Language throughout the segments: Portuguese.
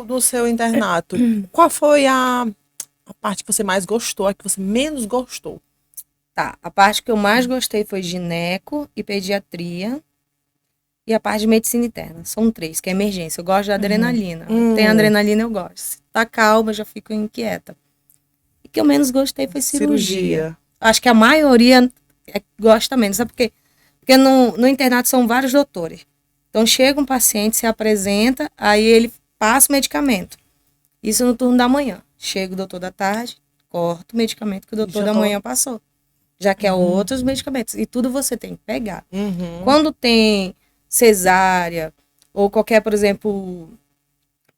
no seu internato, qual foi a parte que você mais gostou, a que você menos gostou? Tá, a parte que eu mais gostei foi gineco e pediatria. E a parte de medicina interna. São 3, que é emergência. Eu gosto da adrenalina. Tem adrenalina, eu gosto. Se tá calma, eu já fico inquieta. E o que eu menos gostei foi cirurgia. Acho que a maioria gosta menos. Sabe por quê? Porque no internato são vários doutores. Então chega um paciente, se apresenta, aí ele passa o medicamento. Isso no turno da manhã. Chega o doutor da tarde, corta o medicamento que o doutor da manhã passou. Já quer outros medicamentos. E tudo você tem que pegar. Quando tem cesárea ou qualquer, por exemplo,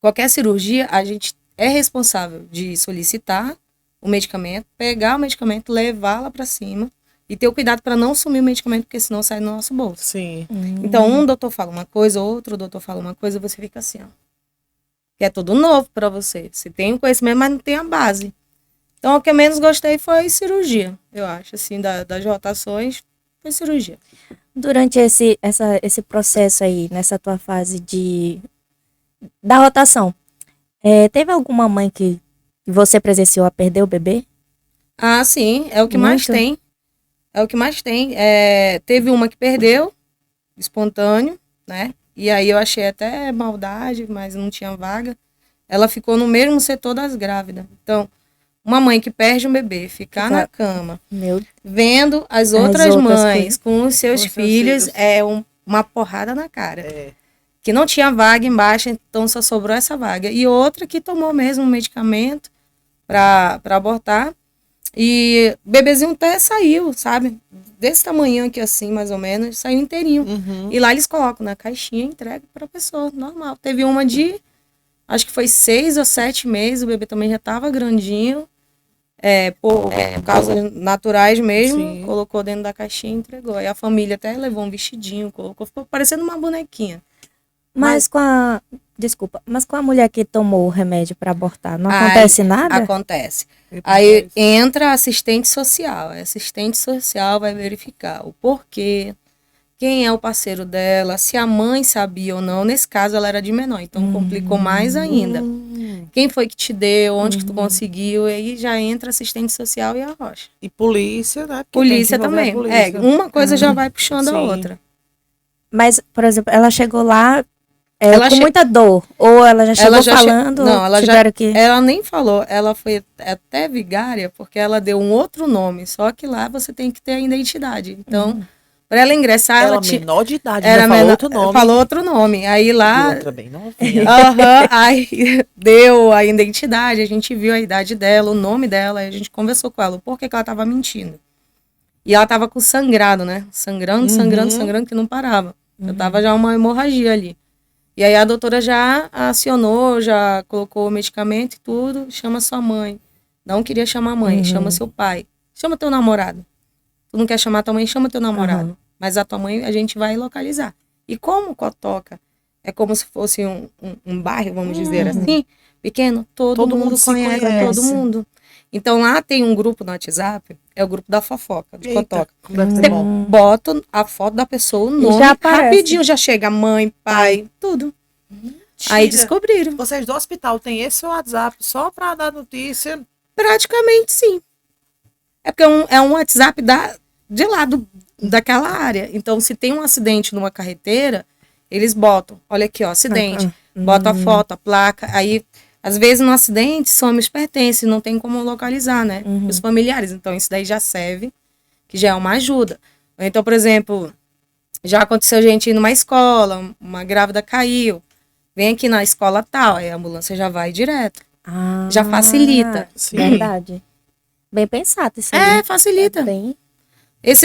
qualquer cirurgia, a gente é responsável de solicitar o medicamento, pegar o medicamento, levar lá para cima e ter o cuidado para não sumir o medicamento, porque senão sai no nosso bolso. Sim. Então, um doutor fala uma coisa, outro doutor fala uma coisa, você fica assim, ó. Que é tudo novo para você. Você tem o conhecimento, mas não tem a base. Então, o que eu menos gostei foi cirurgia, eu acho, assim, das rotações, foi cirurgia. Durante esse processo aí, nessa tua fase da rotação, teve alguma mãe que você presenciou a perder o bebê? Ah, sim, é o que mais tem. É o que mais tem. Teve uma que perdeu, espontâneo, né? E aí eu achei até maldade, mas não tinha vaga. Ela ficou no mesmo setor das grávidas. Então, uma mãe que perde um bebê, ficar na cama, vendo as outras mães com os seus filhos, uma porrada na cara. Que não tinha vaga embaixo, então só sobrou essa vaga. E outra que tomou mesmo um medicamento para abortar. E o bebezinho até saiu, sabe? Desse tamanho aqui assim, mais ou menos, saiu inteirinho. E lá eles colocam na caixinha e entregam para a pessoa, normal. Teve uma acho que foi 6 ou 7 meses, o bebê também já estava grandinho. Por causas naturais mesmo, colocou dentro da caixinha e entregou. Aí a família até levou um vestidinho, colocou, ficou parecendo uma bonequinha. Mas com a mulher que tomou o remédio para abortar, não acontece nada? Acontece. Aí entra a assistente social. A assistente social vai verificar o porquê, quem é o parceiro dela, se a mãe sabia ou não. Nesse caso, ela era de menor, então complicou mais ainda. Quem foi que te deu, onde que tu conseguiu, e aí já entra assistente social e arrocha. E polícia, né? Porque polícia também. Polícia. Uma coisa já vai puxando a outra. Mas, por exemplo, ela chegou lá com muita dor, ou ela já chegou falando? Não, ela nem falou, ela foi até vigária, porque ela deu um outro nome, só que lá você tem que ter a identidade. Então, para ela ingressar, ela tinha menor de idade, ela falou outro nome. Falou outro nome. Aí lá. E outra bem novinha. Aí deu a identidade, a gente viu a idade dela, o nome dela, a gente conversou com ela, por que ela tava mentindo. E ela tava com sangrado, né? Sangrando, que não parava. Eu tava já uma hemorragia ali. E aí a doutora já acionou, já colocou o medicamento e tudo, chama sua mãe. Não queria chamar a mãe, chama seu pai. Chama teu namorado. Tu não quer chamar tua mãe, chama teu namorado. Mas a tua mãe a gente vai localizar. E como Cotoca é como se fosse um bairro, vamos dizer assim, pequeno, todo mundo conhece todo mundo. Então lá tem um grupo no WhatsApp, é o grupo da fofoca, de Cotoca. Você bota a foto da pessoa, o nome, rapidinho já chega mãe, pai, tudo. Aí descobriram. Vocês do hospital têm esse WhatsApp só para dar notícia? Praticamente sim. É porque é um WhatsApp de lá daquela área. Então, se tem um acidente numa carreteira, eles botam, olha aqui, ó, acidente. Bota a foto, a placa, aí... Às vezes, no acidente, some os pertences, não tem como localizar, né? Os familiares. Então, isso daí já serve, que já é uma ajuda. Então, por exemplo, já aconteceu gente ir numa escola, uma grávida caiu, vem aqui na escola tal, aí a ambulância já vai direto. Já facilita. Sim. Verdade. Bem pensado isso aí. Facilita.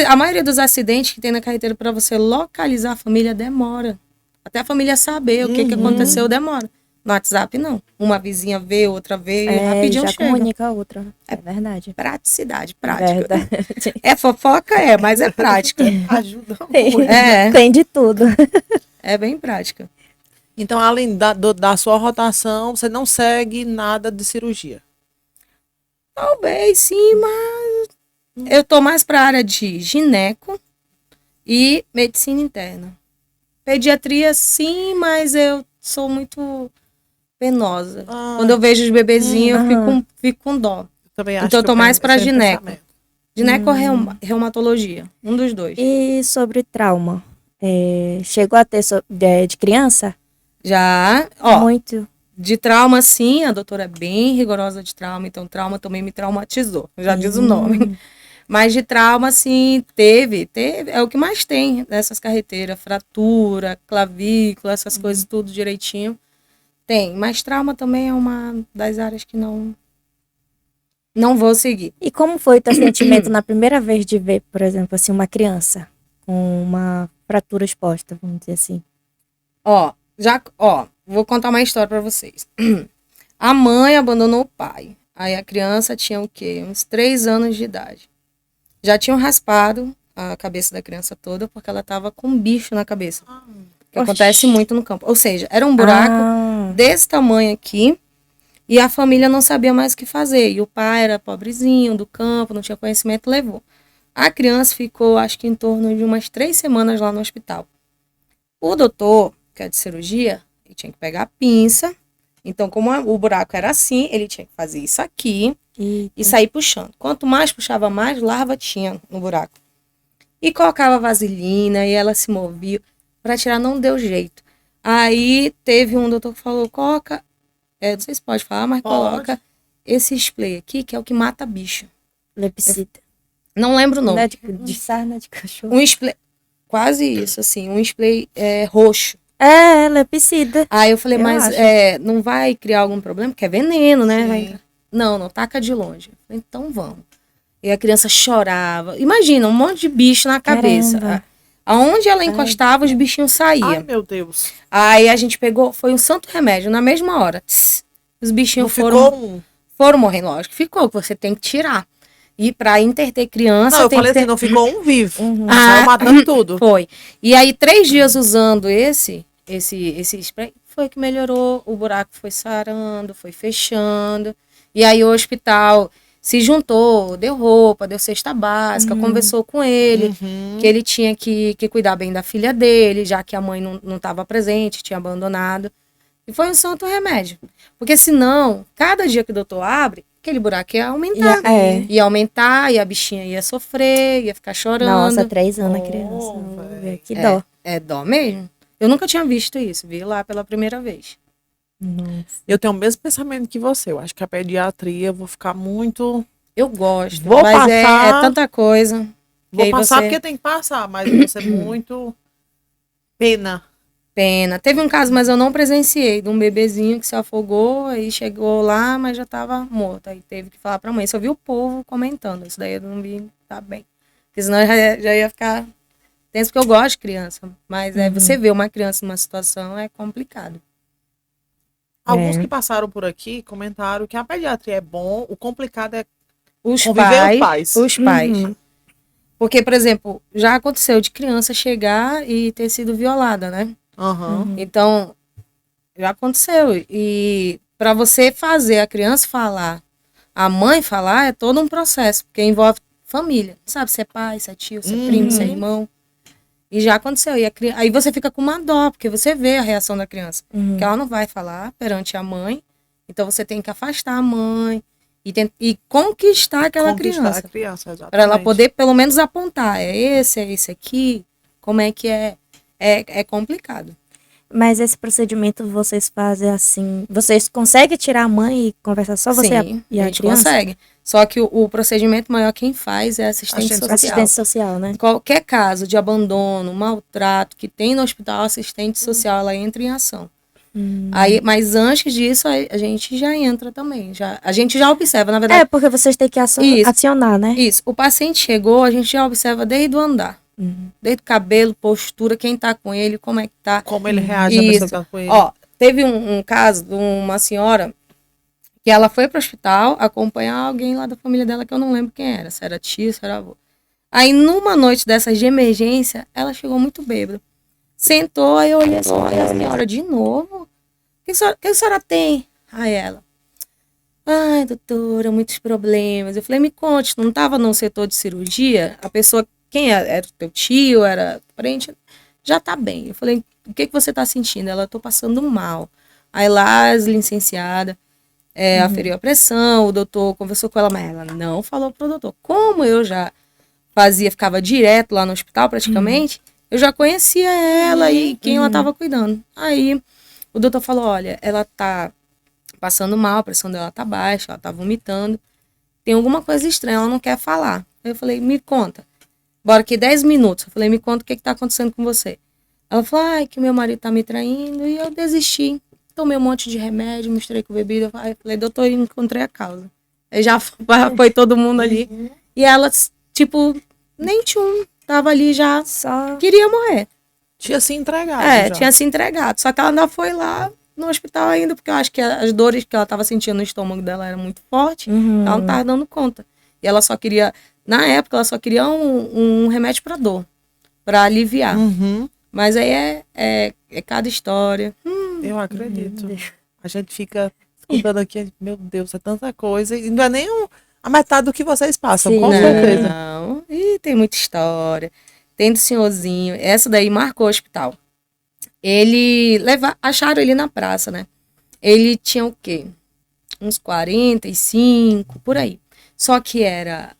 A maioria dos acidentes que tem na carreteira, para você localizar a família, demora. Até a família saber o que aconteceu, demora. No WhatsApp, não. Uma vizinha vê, outra vê, e rapidinho já chega. comunica a outra. É verdade. Praticidade, prática. Verdade. Fofoca, mas é prática. Ajuda muito. Tem de tudo. É bem prática. Então, além da sua rotação, você não segue nada de cirurgia? Talvez, sim, mas eu tô mais para a área de gineco e medicina interna. Pediatria, sim, mas eu sou muito... penosa. Ah, Quando eu vejo os bebezinhos, eu fico com dó. também acho Então eu que tô mais pra tenho esse gineco. pensamento. Gineco ou reumatologia? Um dos dois. E sobre trauma? Chegou a ter de criança? Já, ó, Muito. de trauma, sim, a doutora é bem rigorosa de trauma, então trauma também me traumatizou, já diz o nome. Mas de trauma, sim, teve, é o que mais tem dessas carreteiras, fratura, clavícula, essas coisas tudo direitinho. Tem, mas trauma também é uma das áreas que não vou seguir. E como foi o teu sentimento na primeira vez de ver, por exemplo, assim, uma criança com uma fratura exposta, vamos dizer assim? Ó, vou contar uma história pra vocês. A mãe abandonou o pai. Aí a criança tinha o quê? Uns 3 anos de idade. Já tinham raspado a cabeça da criança toda porque ela tava com um bicho na cabeça. Que acontece muito no campo. Ou seja, era um buraco desse tamanho aqui e a família não sabia mais o que fazer. E o pai era pobrezinho, do campo, não tinha conhecimento, levou. A criança ficou, acho que em torno de umas 3 semanas lá no hospital. O doutor, que é de cirurgia, ele tinha que pegar a pinça. Então, como o buraco era assim, ele tinha que fazer isso aqui e sair puxando. Quanto mais puxava, mais larva tinha no buraco. E colocava vaselina e ela se movia. Para tirar não deu jeito. Aí teve um doutor que falou, coloca, não sei se pode falar, mas coloca esse spray aqui, que é o que mata bicho. Lepicida. Não lembro o nome. Não é de sarna de cachorro. Um spray, quase isso, assim, um spray roxo. Lepicida. Aí eu falei, Eu mas acho. não vai criar algum problema? Porque é veneno, né? Sim. Não, taca de longe. Eu falei, então vamos. E a criança chorava. Imagina, um monte de bicho na cabeça. Caramba. Aonde ela encostava, os bichinhos saíam. Ai, meu Deus. Aí a gente pegou, foi um santo remédio, na mesma hora. Os Não bichinhos ficou foram morrendo, lógico. Ficou, que você tem que tirar. E pra interter criança, Não, eu tem falei que assim, ter... não ficou um vivo. Ah, Saiu matando tudo. Foi. E aí, 3 dias usando esse spray, foi que melhorou. O buraco foi sarando, foi fechando. E aí o hospital se juntou, deu roupa, deu cesta básica, conversou com ele, que ele tinha que cuidar bem da filha dele, já que a mãe não estava presente, tinha abandonado. E foi um santo remédio. Porque senão, cada dia que o doutor abre, aquele buraco ia aumentar. Ia aumentar, e a bichinha ia sofrer, ia ficar chorando. Nossa, 3 anos a criança. véi. Que dó. É dó mesmo. Eu nunca tinha visto isso, vi lá pela primeira vez. Nossa. Eu tenho o mesmo pensamento que você. Eu acho que a pediatria eu vou ficar muito. Eu gosto, Vou mas passar- é tanta coisa. que Vou aí passar você- porque tem que passar, mas eu vou ser muito pena. Pena. Teve um caso, mas eu não presenciei, de um bebezinho que se afogou, aí chegou lá, mas já estava morto. Aí teve que falar pra mãe. Só vi o povo comentando. Isso daí eu não vi, tá bem. Porque senão eu já ia ficar tenso, porque eu gosto de criança. Mas você vê uma criança numa situação é complicado. Alguns que passaram por aqui comentaram que a pediatria é bom, o complicado é Os conviver os pais. Os pais. Porque, por exemplo, já aconteceu de criança chegar e ter sido violada, né? Aham. Então, já aconteceu. E para você fazer a criança falar, a mãe falar, é todo um processo, porque envolve família. Não sabe se é pai, se é tio, se é primo, se é irmão. E já aconteceu. E aí você fica com uma dó, porque você vê a reação da criança. Que ela não vai falar perante a mãe. Então você tem que afastar a mãe e conquistar aquela Conquistar criança. a criança, exatamente. Para ela poder pelo menos apontar. É esse aqui. Como é que é? É complicado. Mas esse procedimento vocês fazem assim. Vocês conseguem tirar a mãe e conversar só você Sim, e a gente criança? consegue. Só que o procedimento maior quem faz é assistente Assistente social. Assistência social, né? Qualquer caso de abandono, maltrato que tem no hospital, a assistente social ela entra em ação. Aí, mas antes disso, a gente já entra também. A gente já observa, na verdade. Porque vocês têm que Isso. acionar, né? Isso. O paciente chegou, a gente já observa desde o andar. Desde o cabelo, postura, quem tá com ele, como é que tá. Como ele reage a Isso. pessoa que tá com ele. Ó, teve um caso de uma senhora que ela foi pro hospital acompanhar alguém lá da família dela que eu não lembro quem era, se era tia, se era avô. Aí numa noite dessas de emergência, ela chegou muito bêbada. Sentou, aí eu olhei assim, olha a senhora de novo. O que a senhora tem? Aí ela, ai doutora, muitos problemas. Eu falei, me conte, não estava no setor de cirurgia? A pessoa, quem era o teu tio, era parente? Já tá bem. Eu falei, o que você tá sentindo? Ela, tô passando mal. Aí lá as licenciadas aferiu a pressão, o doutor conversou com ela, mas ela não falou pro doutor. Como eu já ficava direto lá no hospital praticamente, eu já conhecia ela e quem ela tava cuidando. Aí o doutor falou, olha, ela tá passando mal, a pressão dela tá baixa, ela tá vomitando, tem alguma coisa estranha, ela não quer falar. Aí eu falei, me conta. Bora aqui 10 minutos. Eu falei, me conta o que tá acontecendo com você. Ela falou, ai, que meu marido tá me traindo, e eu desisti. Tomei um monte de remédio, misturei com bebida. Aí eu falei, doutor, eu encontrei a causa. Aí já foi todo mundo ali. E ela, tipo, nem tava ali já, só queria morrer. Tinha se entregado. Tinha se entregado. Só que ela ainda foi lá no hospital ainda, porque eu acho que as dores que ela tava sentindo no estômago dela eram muito fortes. Ela não tava dando conta. E ela só queria, na época, ela só queria um remédio pra dor, pra aliviar. Mas aí é cada história. Eu acredito. A gente fica escutando aqui, meu Deus, é tanta coisa. E não é nem a metade do que vocês passam, Sim, com certeza. Não, e tem muita história. Tem do senhorzinho, essa daí marcou o hospital. Acharam ele na praça, né? Ele tinha o quê? Uns 45, por aí. Só que era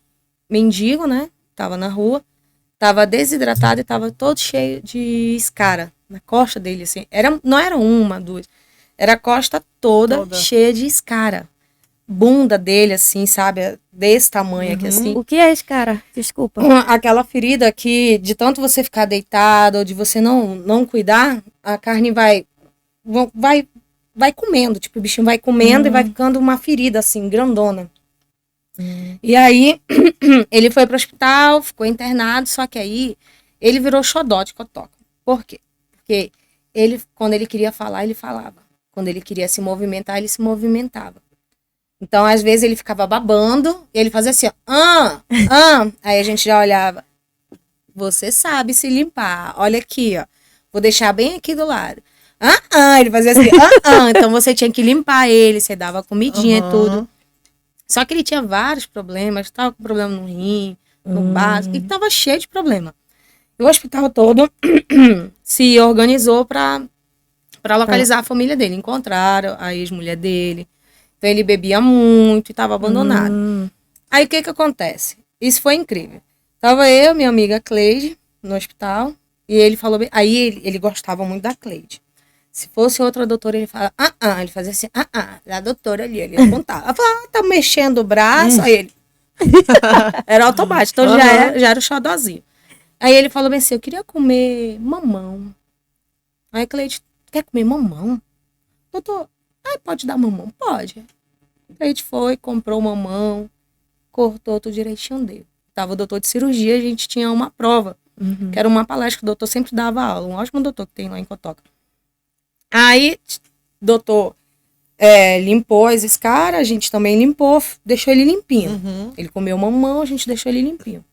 mendigo, né? Tava na rua, tava desidratado e tava todo cheio de escara na costa dele, assim. Não era uma, duas. Era a costa toda cheia de escara. Bunda dele, assim, sabe? Desse tamanho aqui, assim. O que é esse cara? Desculpa. Aquela ferida que, de tanto você ficar deitado, ou de você não cuidar, a carne vai comendo. Tipo, o bichinho vai comendo e vai ficando uma ferida, assim, grandona. E aí, ele foi pro hospital, ficou internado, só que aí, ele virou xodó de cotoca. Por quê? Porque quando ele queria falar, ele falava. Quando ele queria se movimentar, ele se movimentava. Então, às vezes, ele ficava babando, e ele fazia assim, ó, aí a gente já olhava, você sabe se limpar, olha aqui, ó, vou deixar bem aqui do lado. Ele fazia assim, então você tinha que limpar ele, você dava comidinha e tudo. Só que ele tinha vários problemas, tava com problema no rim, no baço, e tava cheio de problema. E o hospital todo se organizou para localizar a família dele. Encontraram a ex-mulher dele. Então ele bebia muito e estava abandonado. Aí o que acontece? Isso foi incrível. Tava eu, minha amiga Cleide, no hospital, e ele falou, aí ele gostava muito da Cleide. Se fosse outra doutora, ele falava, ele fazia assim, a doutora ali, ele apontava. Ela falava, tá mexendo o braço, aí ele. Era automático, então já era o xodózinho. Aí ele falou bem assim, eu queria comer mamão. Aí a Cleide, quer comer mamão? Doutor, pode dar mamão? Pode. A gente foi, comprou mamão, cortou tudo direitinho dele. Tava o doutor de cirurgia, a gente tinha uma prova, que era uma palestra que o doutor sempre dava aula, um ótimo doutor que tem lá em Cotoca. Aí, o doutor limpou as escaras, a gente também limpou, deixou ele limpinho. Ele comeu mamão, a gente deixou ele limpinho.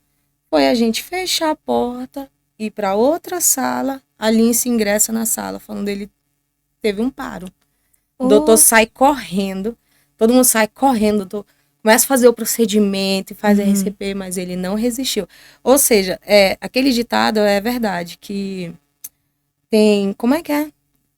Foi a gente fechar a porta, ir para outra sala, a Lince ingressa na sala, falando ele teve um paro. O doutor sai correndo, todo mundo sai correndo, o doutor começa a fazer o procedimento, faz a RCP, mas ele não resistiu. Ou seja, aquele ditado é verdade, que tem, como é que é?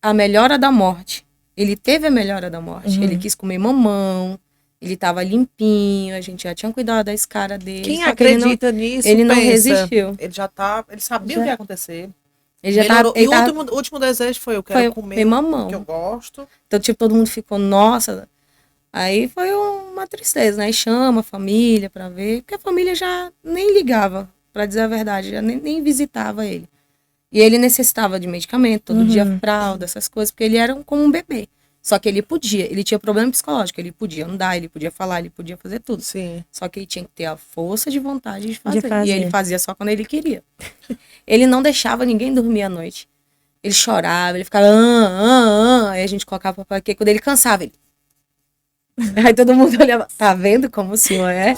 A melhora da morte. Ele teve a melhora da morte, ele quis comer mamão, ele estava limpinho, a gente já tinha cuidado da escara dele. Quem acredita nisso, ele não resistiu. Ele sabia o que ia acontecer. Ele o último desejo foi, eu quero comer mamão. Que eu gosto. Então, tipo, todo mundo ficou, nossa. Aí foi uma tristeza, né? E chama a família pra ver, porque a família já nem ligava, pra dizer a verdade, já nem visitava ele. E ele necessitava de medicamento, todo dia fralda, essas coisas, porque ele era como um bebê. Só que ele tinha problema psicológico, ele podia andar, ele podia falar, ele podia fazer tudo. Sim. Só que ele tinha que ter a força de vontade de fazer. E ele fazia só quando ele queria. Ele não deixava ninguém dormir à noite. Ele chorava, ele ficava, aí a gente colocava papai, quando ele cansava, ele... Aí todo mundo olhava, tá vendo como o senhor é?